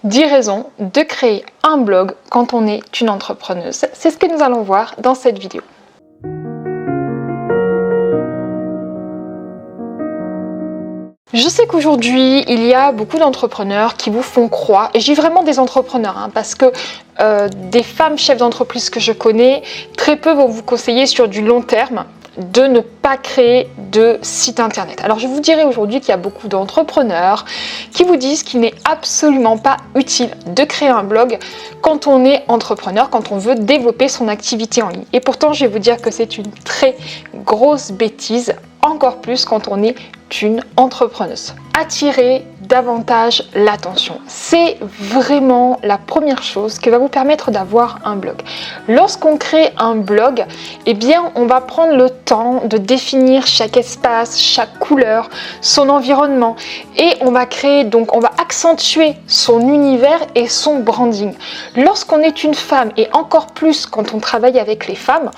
10 raisons de créer un blog quand on est une entrepreneuse. C'est ce que nous allons voir dans cette vidéo. Je sais qu'aujourd'hui, il y a beaucoup d'entrepreneurs qui vous font croire, et j'ai vraiment des entrepreneurs, parce que des femmes chefs d'entreprise que je connais, très peu vont vous conseiller sur du long terme de ne pas créer de site internet. Alors je vous dirai aujourd'hui qu'il y a beaucoup d'entrepreneurs qui vous disent qu'il n'est absolument pas utile de créer un blog quand on est entrepreneur, quand on veut développer son activité en ligne. Et pourtant je vais vous dire que c'est une très grosse bêtise, encore plus quand on est une entrepreneuse. Attirer davantage l'attention, c'est vraiment la première chose qui va vous permettre d'avoir un blog. Lorsqu'on crée un blog, eh bien on va prendre le temps de définir chaque espace, chaque couleur, son environnement, et on va créer, donc on va accentuer son univers et son branding. Lorsqu'on est une femme, et encore plus quand on travaille avec les femmes,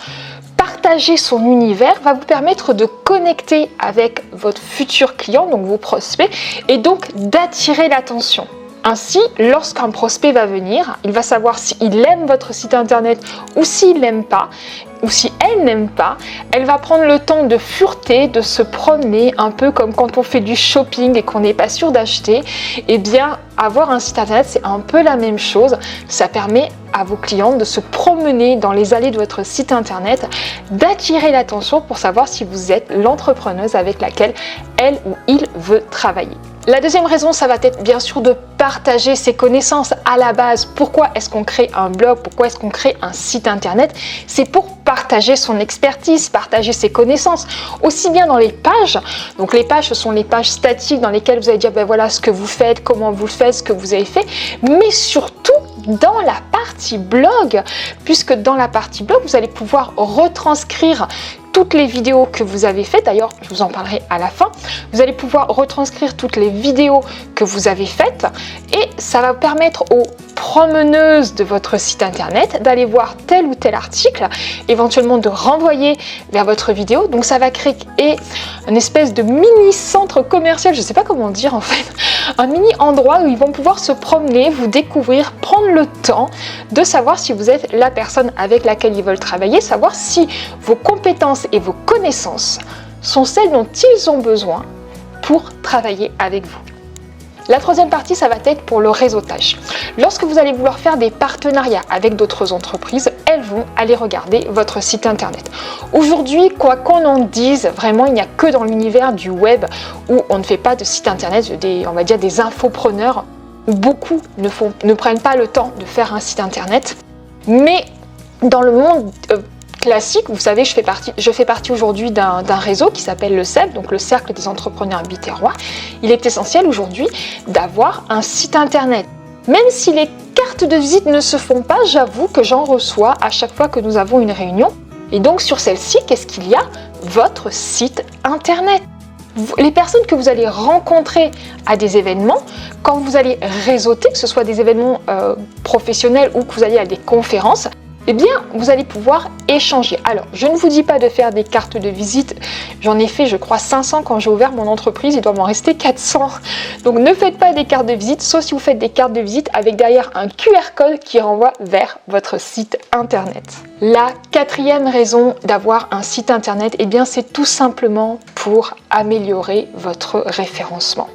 partager son univers va vous permettre de connecter avec votre futur client, donc vos prospects, et donc d'attirer l'attention. Ainsi, lorsqu'un prospect va venir, il va savoir s'il aime votre site internet ou s'il n'aime pas, ou si elle n'aime pas, elle va prendre le temps de fureter, de se promener, un peu comme quand on fait du shopping et qu'on n'est pas sûr d'acheter. Eh bien, avoir un site internet, c'est un peu la même chose. Ça permet à vos clients de se promener dans les allées de votre site internet, d'attirer l'attention pour savoir si vous êtes l'entrepreneuse avec laquelle elle ou il veut travailler. La deuxième raison, ça va être bien sûr de partager ses connaissances à la base. Pourquoi est-ce qu'on crée un blog? Pourquoi est-ce qu'on crée un site internet? C'est pour partager son expertise, partager ses connaissances, aussi bien dans les pages. Donc les pages, ce sont les pages statiques dans lesquelles vous allez dire voilà ce que vous faites, comment vous le faites, ce que vous avez fait, mais surtout dans la partie blog, puisque dans la partie blog, vous allez pouvoir retranscrire toutes les vidéos que vous avez faites. D'ailleurs, je vous en parlerai à la fin. Vous allez pouvoir retranscrire toutes les vidéos que vous avez faites et ça va permettre aux promeneuses de votre site internet d'aller voir tel ou tel article, éventuellement de renvoyer vers votre vidéo. Donc ça va créer une espèce de mini centre commercial, je ne sais pas comment dire en fait, un mini endroit où ils vont pouvoir se promener, vous découvrir, prendre le temps de savoir si vous êtes la personne avec laquelle ils veulent travailler, savoir si vos compétences et vos connaissances sont celles dont ils ont besoin pour travailler avec vous. La troisième partie, ça va être pour le réseautage. Lorsque vous allez vouloir faire des partenariats avec d'autres entreprises, elles vont aller regarder votre site internet. Aujourd'hui, quoi qu'on en dise, vraiment, il n'y a que dans l'univers du web où on ne fait pas de site internet, on va dire des infopreneurs, où beaucoup ne prennent pas le temps de faire un site internet. Mais dans le monde classique, vous savez, je fais partie aujourd'hui d'un réseau qui s'appelle le CEB, donc le Cercle des entrepreneurs biterrois. Il est essentiel aujourd'hui d'avoir un site internet. Même si les cartes de visite ne se font pas, j'avoue que j'en reçois à chaque fois que nous avons une réunion. Et donc sur celle-ci, qu'est-ce qu'il y a? Votre site internet. Les personnes que vous allez rencontrer à des événements, quand vous allez réseauter, que ce soit des événements professionnels ou que vous allez à des conférences, eh bien, vous allez pouvoir échanger. Alors, je ne vous dis pas de faire des cartes de visite. J'en ai fait, je crois, 500 quand j'ai ouvert mon entreprise. Il doit m'en rester 400. Donc, ne faites pas des cartes de visite, sauf si vous faites des cartes de visite avec derrière un QR code qui renvoie vers votre site internet. La quatrième raison d'avoir un site internet, eh bien, c'est tout simplement pour améliorer votre référencement.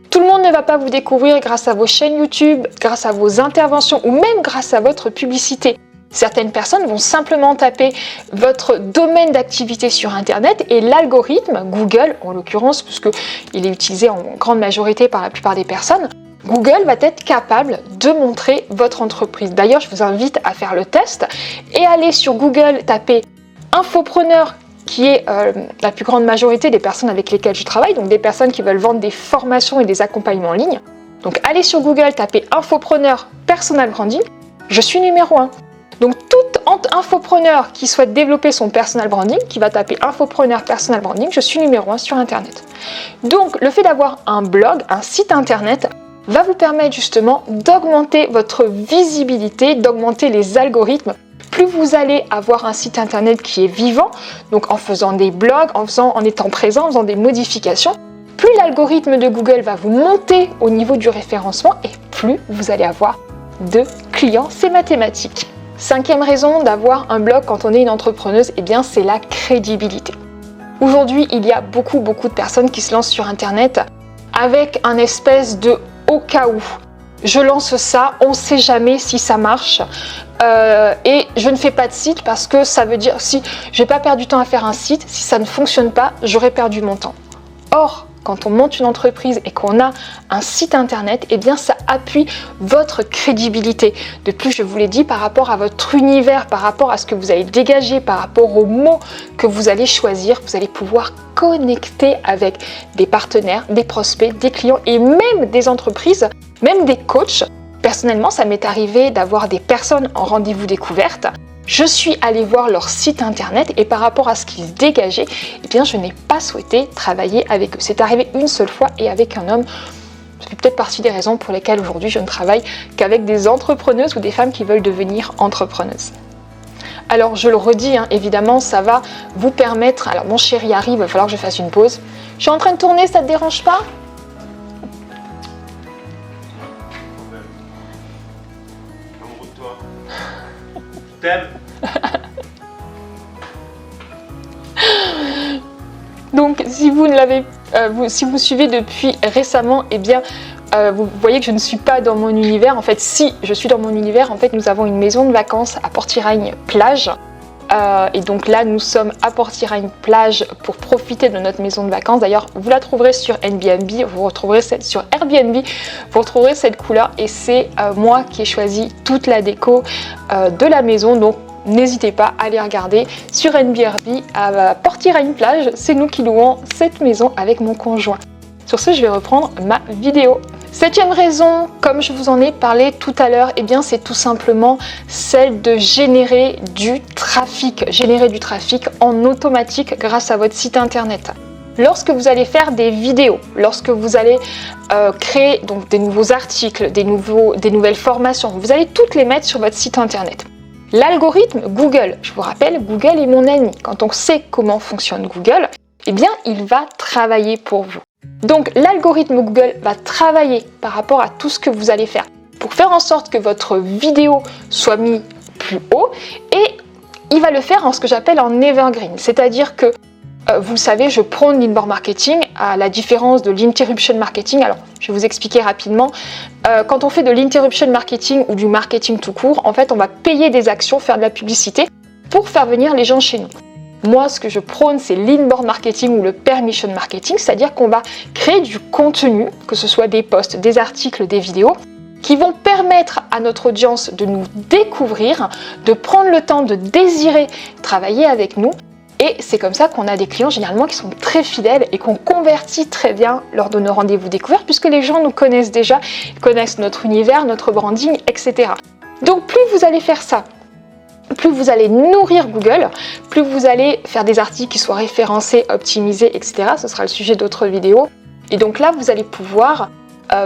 Tout le monde ne va pas vous découvrir grâce à vos chaînes YouTube, grâce à vos interventions ou même grâce à votre publicité. Certaines personnes vont simplement taper votre domaine d'activité sur Internet et l'algorithme, Google en l'occurrence, puisqu'il est utilisé en grande majorité par la plupart des personnes, Google va être capable de montrer votre entreprise. D'ailleurs, je vous invite à faire le test et aller sur Google, taper infopreneur, qui est la plus grande majorité des personnes avec lesquelles je travaille, donc des personnes qui veulent vendre des formations et des accompagnements en ligne. Donc allez sur Google, tapez infopreneur personal branding, je suis numéro 1. Donc tout infopreneur qui souhaite développer son personal branding, qui va taper infopreneur personal branding, je suis numéro 1 sur internet. Donc le fait d'avoir un blog, un site internet, va vous permettre justement d'augmenter votre visibilité, d'augmenter les algorithmes. Plus vous allez avoir un site internet qui est vivant, donc en faisant des blogs, en étant présent, en faisant des modifications, plus l'algorithme de Google va vous monter au niveau du référencement et plus vous allez avoir de clients, c'est mathématique. Cinquième raison d'avoir un blog quand on est une entrepreneuse, eh bien c'est la crédibilité. Aujourd'hui, il y a beaucoup de personnes qui se lancent sur Internet avec un espèce de au cas où. Je lance ça, on ne sait jamais si ça marche et je ne fais pas de site parce que ça veut dire si je vais pas perdre du temps à faire un site, si ça ne fonctionne pas, j'aurais perdu mon temps. Or, quand on monte une entreprise et qu'on a un site internet, eh bien ça appuie votre crédibilité. De plus, je vous l'ai dit, par rapport à votre univers, par rapport à ce que vous allez dégager, par rapport aux mots que vous allez choisir, vous allez pouvoir connecter avec des partenaires, des prospects, des clients et même des entreprises, même des coachs. Personnellement, ça m'est arrivé d'avoir des personnes en rendez-vous découverte. Je suis allée voir leur site internet et par rapport à ce qu'ils dégageaient, eh bien, je n'ai pas souhaité travailler avec eux. C'est arrivé une seule fois et avec un homme. Ça fait peut-être partie des raisons pour lesquelles aujourd'hui je ne travaille qu'avec des entrepreneuses ou des femmes qui veulent devenir entrepreneuses. Alors je le redis, évidemment, ça va vous permettre... Alors mon chéri arrive, il va falloir que je fasse une pause. Je suis en train de tourner, ça ne te dérange pas ? T'aimes. Donc si vous ne l'avez, si vous suivez depuis récemment, eh bien vous voyez que je ne suis pas dans mon univers. En fait, si je suis dans mon univers, en fait, nous avons une maison de vacances à Port-Iragne plage. Et donc là, nous sommes à Port-Iragne plage pour profiter de notre maison de vacances. D'ailleurs, vous la trouverez sur Airbnb, vous retrouverez sur Airbnb, vous retrouverez cette couleur. Et c'est moi qui ai choisi toute la déco de la maison. Donc, n'hésitez pas à aller regarder sur Airbnb à Port-Iragne plage. C'est nous qui louons cette maison avec mon conjoint. Sur ce, je vais reprendre ma vidéo. Septième raison, comme je vous en ai parlé tout à l'heure, eh bien c'est tout simplement celle de générer du trafic. Générer du trafic en automatique grâce à votre site internet. Lorsque vous allez faire des vidéos, lorsque vous allez créer donc des nouveaux articles, des nouvelles formations, vous allez toutes les mettre sur votre site internet. L'algorithme Google, je vous rappelle, Google est mon ami. Quand on sait comment fonctionne Google, eh bien il va travailler pour vous. Donc l'algorithme Google va travailler par rapport à tout ce que vous allez faire pour faire en sorte que votre vidéo soit mise plus haut et il va le faire en ce que j'appelle en evergreen, c'est-à-dire que vous le savez, je prône l'inbound marketing à la différence de l'interruption marketing. Alors je vais vous expliquer rapidement. Quand on fait de l'interruption marketing ou du marketing tout court, en fait on va payer des actions, faire de la publicité pour faire venir les gens chez nous. Moi, ce que je prône, c'est l'inbound marketing ou le permission marketing, c'est-à-dire qu'on va créer du contenu, que ce soit des posts, des articles, des vidéos, qui vont permettre à notre audience de nous découvrir, de prendre le temps de désirer travailler avec nous. Et c'est comme ça qu'on a des clients généralement qui sont très fidèles et qu'on convertit très bien lors de nos rendez-vous découverts, puisque les gens nous connaissent déjà, connaissent notre univers, notre branding, etc. Donc plus vous allez faire ça, plus vous allez nourrir Google, plus vous allez faire des articles qui soient référencés, optimisés, etc. Ce sera le sujet d'autres vidéos. Et donc là, vous allez pouvoir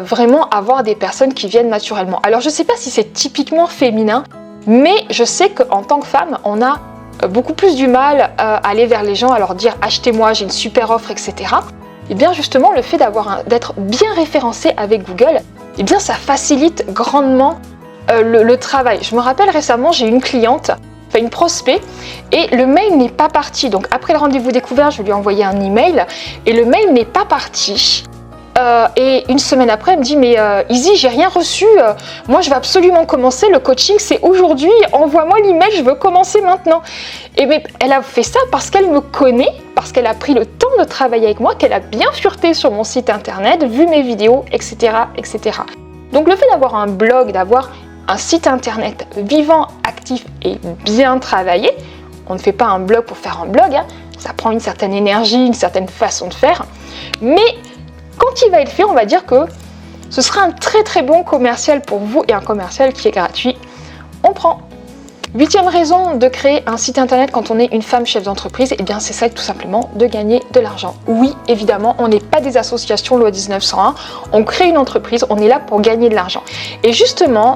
vraiment avoir des personnes qui viennent naturellement. Alors, je ne sais pas si c'est typiquement féminin, mais je sais qu'en tant que femme, on a beaucoup plus du mal à aller vers les gens, à leur dire « achetez-moi, j'ai une super offre, etc. » Et bien justement, le fait d'être bien référencé avec Google, eh bien ça facilite grandement le travail. Je me rappelle récemment, j'ai une cliente, enfin une prospect, et le mail n'est pas parti. Donc après le rendez-vous découvert, je lui ai envoyé un email et le mail n'est pas parti. Et une semaine après, elle me dit « mais Izzy, j'ai rien reçu, moi je vais absolument commencer, le coaching c'est aujourd'hui, envoie-moi l'email, je veux commencer maintenant. » Et bien, elle a fait ça parce qu'elle me connaît, parce qu'elle a pris le temps de travailler avec moi, qu'elle a bien fureté sur mon site internet, vu mes vidéos, etc. etc. Donc le fait d'avoir un blog, d'avoir un site internet vivant, actif et bien travaillé, on ne fait pas un blog pour faire un blog, ça prend une certaine énergie, une certaine façon de faire, mais quand il va être fait, on va dire que ce sera un très très bon commercial pour vous et un commercial qui est gratuit. On prend. 8e raison de créer un site internet quand on est une femme chef d'entreprise, et bien c'est ça tout simplement, de gagner de l'argent. Oui, évidemment, on n'est pas des associations loi 1901, on crée une entreprise, on est là pour gagner de l'argent. Et justement,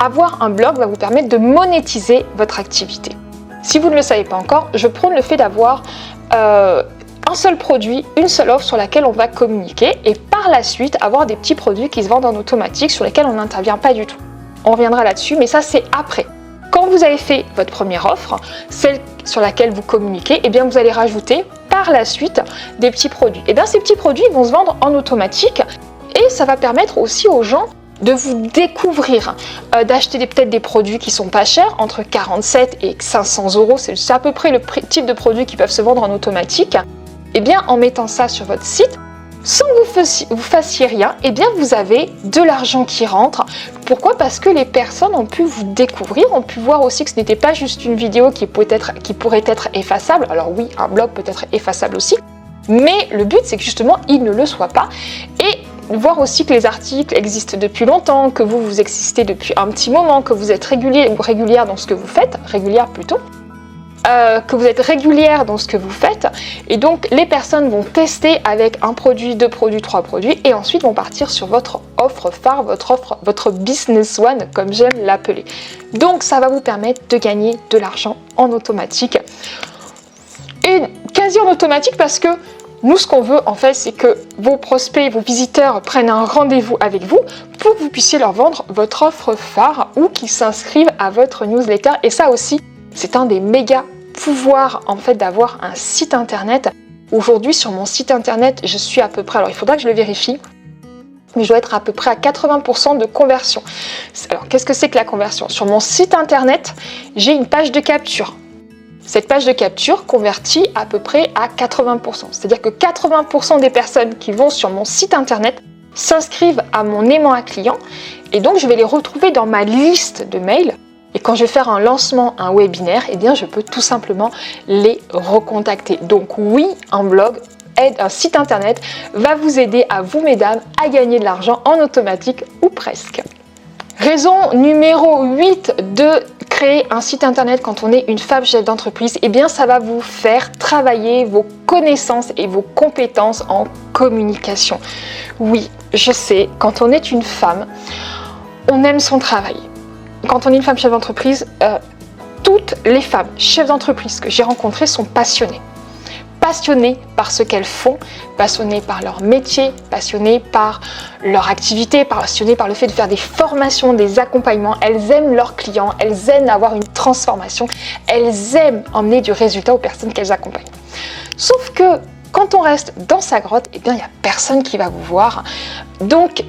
avoir un blog va vous permettre de monétiser votre activité. Si vous ne le savez pas encore, je prône le fait d'avoir un un seul produit, une seule offre sur laquelle on va communiquer et par la suite avoir des petits produits qui se vendent en automatique sur lesquels on n'intervient pas du tout. On reviendra là-dessus, mais ça c'est après. Quand vous avez fait votre première offre, celle sur laquelle vous communiquez, eh bien vous allez rajouter par la suite des petits produits. Et bien ces petits produits vont se vendre en automatique et ça va permettre aussi aux gens de vous découvrir, d'acheter peut-être des produits qui sont pas chers, entre 47 et 500 €, c'est à peu près le type de produits qui peuvent se vendre en automatique. Et bien en mettant ça sur votre site, sans que vous fassiez rien, eh bien vous avez de l'argent qui rentre. Pourquoi ? Parce que les personnes ont pu vous découvrir, ont pu voir aussi que ce n'était pas juste une vidéo qui pourrait être effaçable. Alors oui, un blog peut être effaçable aussi, mais le but c'est que justement il ne le soit pas. Et voir aussi que les articles existent depuis longtemps, que vous existez depuis un petit moment, que vous êtes régulier ou régulière dans ce que vous faites, régulière plutôt, que vous êtes régulière dans ce que vous faites, et donc les personnes vont tester avec un produit, 2 produits, 3 produits, et ensuite vont partir sur votre offre phare, votre business one, comme j'aime l'appeler. Donc ça va vous permettre de gagner de l'argent en automatique, et quasi en automatique parce que nous, ce qu'on veut, en fait, c'est que vos prospects, vos visiteurs prennent un rendez-vous avec vous pour que vous puissiez leur vendre votre offre phare ou qu'ils s'inscrivent à votre newsletter. Et ça aussi, c'est un des méga pouvoirs, en fait, d'avoir un site internet. Aujourd'hui, sur mon site internet, je suis à peu près, alors il faudra que je le vérifie, mais je dois être à peu près à 80% de conversion. Alors, qu'est-ce que c'est que la conversion ? Sur mon site internet, j'ai une page de capture. Cette page de capture convertit à peu près à 80%. C'est-à-dire que 80% des personnes qui vont sur mon site internet s'inscrivent à mon aimant à client et donc je vais les retrouver dans ma liste de mails. Et quand je vais faire un lancement, un webinaire, eh bien je peux tout simplement les recontacter. Donc oui, un blog, un site internet va vous aider à vous, mesdames, à gagner de l'argent en automatique ou presque. Raison numéro 8 de créer un site internet quand on est une femme chef d'entreprise, eh bien ça va vous faire travailler vos connaissances et vos compétences en communication. Oui, je sais, quand on est une femme, on aime son travail. Quand on est une femme chef d'entreprise, toutes les femmes chefs d'entreprise que j'ai rencontrées sont passionnées. Passionnées par ce qu'elles font, passionnées par leur métier, passionnées par leur activité, passionnées par le fait de faire des formations, des accompagnements. Elles aiment leurs clients, elles aiment avoir une transformation, elles aiment emmener du résultat aux personnes qu'elles accompagnent. Sauf que quand on reste dans sa grotte, eh bien, il n'y a personne qui va vous voir. Donc,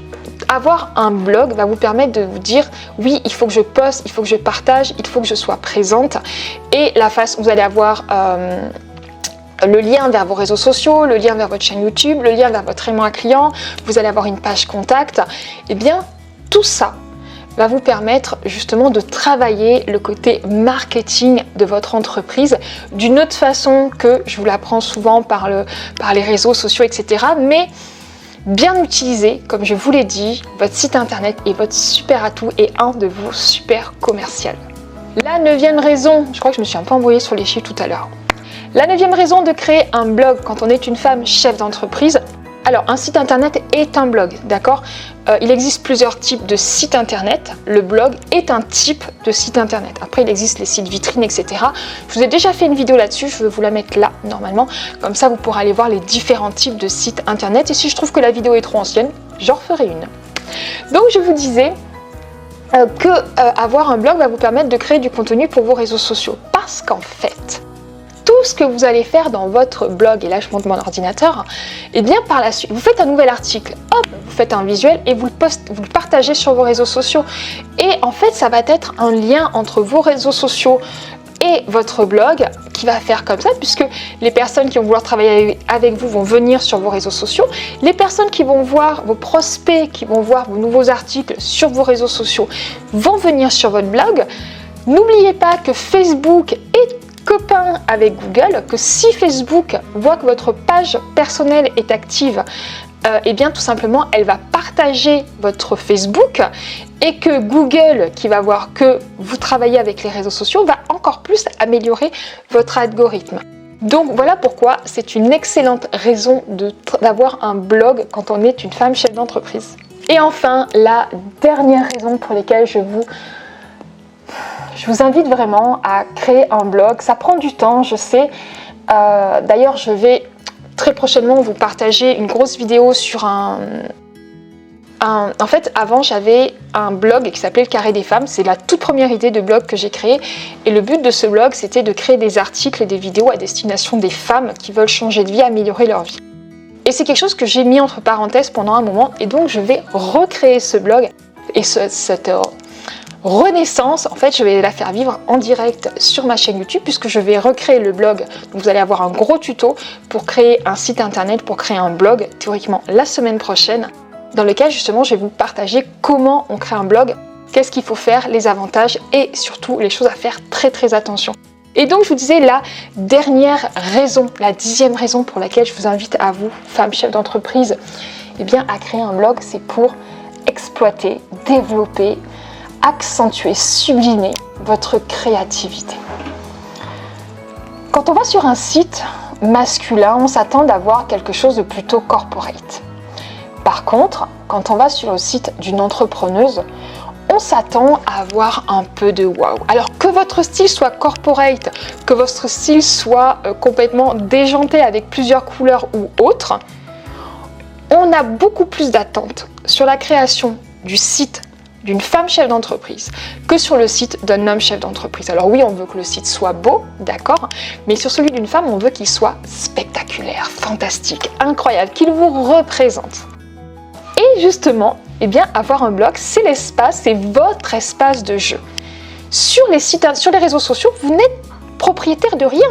avoir un blog va vous permettre de vous dire oui, il faut que je poste, il faut que je partage, il faut que je sois présente. Et la face, vous allez avoir le lien vers vos réseaux sociaux, le lien vers votre chaîne YouTube, le lien vers votre aimant à client, vous allez avoir une page contact. Eh bien, tout ça va vous permettre justement de travailler le côté marketing de votre entreprise d'une autre façon que je vous l'apprends souvent par les réseaux sociaux, etc. Mais bien utilisé, comme je vous l'ai dit, votre site internet est votre super atout et un de vos super commerciaux. La 9e raison, je crois que je me suis un peu embrouillée sur les chiffres tout à l'heure. La 9e raison de créer un blog quand on est une femme chef d'entreprise. Alors, un site internet est un blog, d'accord ? Il existe plusieurs types de sites internet. Le blog est un type de site internet. Après, il existe les sites vitrines, etc. Je vous ai déjà fait une vidéo là-dessus, je vais vous la mettre là, normalement. Comme ça, vous pourrez aller voir les différents types de sites internet. Et si je trouve que la vidéo est trop ancienne, j'en referai une. Donc, je vous disais avoir un blog va vous permettre de créer du contenu pour vos réseaux sociaux. Parce qu'en fait, tout ce que vous allez faire dans votre blog, et là je monte mon ordinateur, et bien par la suite, vous faites un nouvel article, hop, vous faites un visuel et vous le partagez sur vos réseaux sociaux. Et en fait, ça va être un lien entre vos réseaux sociaux et votre blog qui va faire comme ça, puisque les personnes qui vont vouloir travailler avec vous vont venir sur vos réseaux sociaux. Les personnes qui vont voir, vos prospects qui vont voir vos nouveaux articles sur vos réseaux sociaux vont venir sur votre blog. N'oubliez pas que Facebook est copain avec Google, que si Facebook voit que votre page personnelle est active, et bien tout simplement elle va partager votre Facebook et que Google, qui va voir que vous travaillez avec les réseaux sociaux, va encore plus améliorer votre algorithme. Donc voilà pourquoi c'est une excellente raison d'avoir un blog quand on est une femme chef d'entreprise. Et enfin, la dernière raison pour laquelle je vous invite vraiment à créer un blog. Ça prend du temps, je sais. D'ailleurs, je vais très prochainement vous partager une grosse vidéo sur en fait, avant, j'avais un blog qui s'appelait Le Carré des Femmes. C'est la toute première idée de blog que j'ai créée. Et le but de ce blog, c'était de créer des articles et des vidéos à destination des femmes qui veulent changer de vie, améliorer leur vie. Et c'est quelque chose que j'ai mis entre parenthèses pendant un moment. Et donc, je vais recréer ce blog et cette renaissance. En fait, je vais la faire vivre en direct sur ma chaîne YouTube puisque je vais recréer le blog. Donc, vous allez avoir un gros tuto pour créer un site internet, pour créer un blog, théoriquement la semaine prochaine, dans lequel justement je vais vous partager comment on crée un blog, qu'est-ce qu'il faut faire, les avantages et surtout les choses à faire très attention. Et donc je vous disais la dernière raison, la 10e raison pour laquelle je vous invite à vous, femmes chefs d'entreprise, eh bien à créer un blog, c'est pour exploiter, développer, accentuer, sublimer votre créativité. Quand on va sur un site masculin, on s'attend d'avoir quelque chose de plutôt corporate. Par contre, quand on va sur le site d'une entrepreneuse, on s'attend à avoir un peu de waouh. Alors que votre style soit corporate, que votre style soit complètement déjanté avec plusieurs couleurs ou autres, on a beaucoup plus d'attentes sur la création du site d'une femme chef d'entreprise que sur le site d'un homme chef d'entreprise. Alors oui, on veut que le site soit beau, d'accord, mais sur celui d'une femme, on veut qu'il soit spectaculaire, fantastique, incroyable, qu'il vous représente. Et justement, eh bien, avoir un blog, c'est l'espace, c'est votre espace de jeu. Sur les sites, sur les réseaux sociaux, vous n'êtes propriétaire de rien.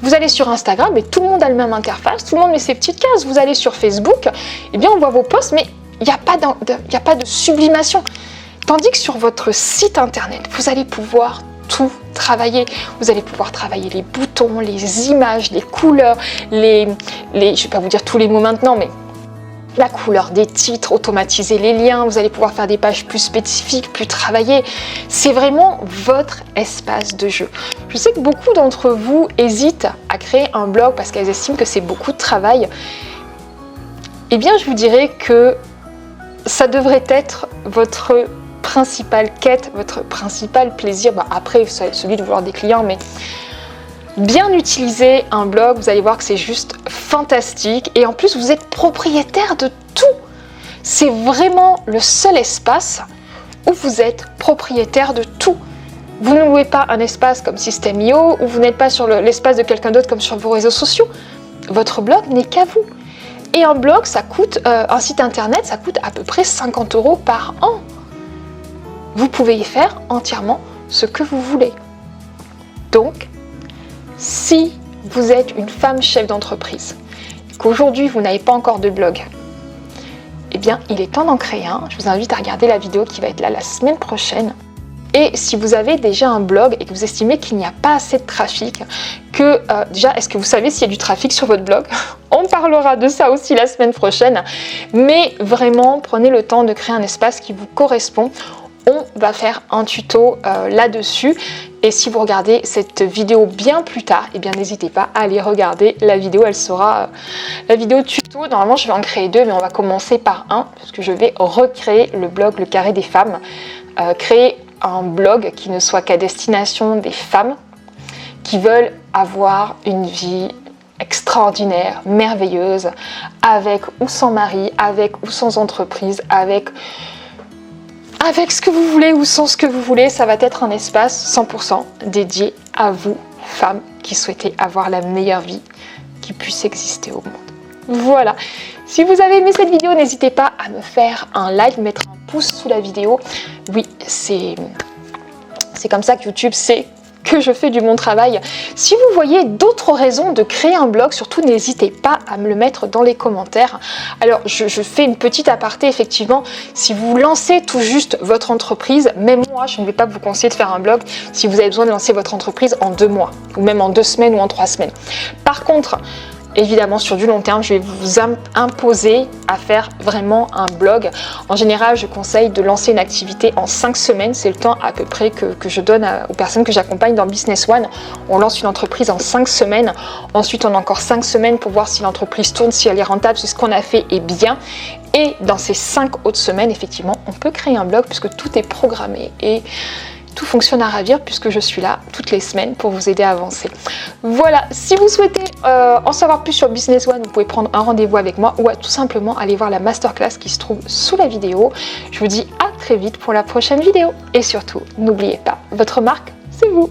Vous allez sur Instagram et tout le monde a la même interface, tout le monde met ses petites cases. Vous allez sur Facebook, eh bien, on voit vos posts, mais il n'y a pas de sublimation. Tandis que sur votre site internet, vous allez pouvoir tout travailler. Vous allez pouvoir travailler les boutons, les images, les couleurs, je ne vais pas vous dire tous les mots maintenant, mais la couleur des titres, automatiser les liens, vous allez pouvoir faire des pages plus spécifiques, plus travaillées. C'est vraiment votre espace de jeu. Je sais que beaucoup d'entre vous hésitent à créer un blog parce qu'elles estiment que c'est beaucoup de travail. Eh bien, je vous dirais que ça devrait être votre principale quête, votre principal plaisir. Après, celui de vouloir des clients, mais bien utiliser un blog, vous allez voir que c'est juste fantastique. Et en plus, vous êtes propriétaire de tout. C'est vraiment le seul espace où vous êtes propriétaire de tout. Vous ne louez pas un espace comme System.io ou vous n'êtes pas sur l'espace de quelqu'un d'autre comme sur vos réseaux sociaux. Votre blog n'est qu'à vous. Et un blog, ça coûte, un site internet, ça coûte à peu près 50 € par an. Vous pouvez y faire entièrement ce que vous voulez. Donc, si vous êtes une femme chef d'entreprise, qu'aujourd'hui vous n'avez pas encore de blog, eh bien il est temps d'en créer un. Je vous invite à regarder la vidéo qui va être là la semaine prochaine. Et si vous avez déjà un blog et que vous estimez qu'il n'y a pas assez de trafic, déjà, est-ce que vous savez s'il y a du trafic sur votre blog? On parlera de ça aussi la semaine prochaine. Mais vraiment, prenez le temps de créer un espace qui vous correspond. On va faire un tuto là-dessus. Et si vous regardez cette vidéo bien plus tard, eh bien n'hésitez pas à aller regarder la vidéo. Elle sera la vidéo tuto. Normalement, je vais en créer 2, mais on va commencer par un, parce que je vais recréer le blog Le Carré des Femmes. Créer un blog qui ne soit qu'à destination des femmes qui veulent avoir une vie extraordinaire, merveilleuse, avec ou sans mari, avec ou sans entreprise, avec ce que vous voulez ou sans ce que vous voulez. Ça va être un espace 100% dédié à vous, femmes qui souhaitez avoir la meilleure vie qui puisse exister au monde. Voilà. Si vous avez aimé cette vidéo, n'hésitez pas à me faire un like, mettre un pouce sous la vidéo. Oui, c'est comme ça que YouTube sait que je fais du bon travail. Si vous voyez d'autres raisons de créer un blog, surtout n'hésitez pas à me le mettre dans les commentaires. Alors je fais une petite aparté, effectivement, si vous lancez tout juste votre entreprise, même moi je ne vais pas vous conseiller de faire un blog si vous avez besoin de lancer votre entreprise en 2 mois, ou même en 2 semaines ou en 3 semaines. Par contre, évidemment, sur du long terme, je vais vous imposer à faire vraiment un blog. En général, je conseille de lancer une activité en 5 semaines. C'est le temps à peu près que je donne aux personnes que j'accompagne dans Business One. On lance une entreprise en 5 semaines. Ensuite, on a encore 5 semaines pour voir si l'entreprise tourne, si elle est rentable, si ce qu'on a fait est bien. Et dans ces 5 autres semaines, effectivement, on peut créer un blog puisque tout est programmé. Et tout fonctionne à ravir puisque je suis là toutes les semaines pour vous aider à avancer. Voilà, si vous souhaitez en savoir plus sur Business One, vous pouvez prendre un rendez-vous avec moi ou tout simplement aller voir la masterclass qui se trouve sous la vidéo. Je vous dis à très vite pour la prochaine vidéo. Et surtout, n'oubliez pas, votre marque, c'est vous.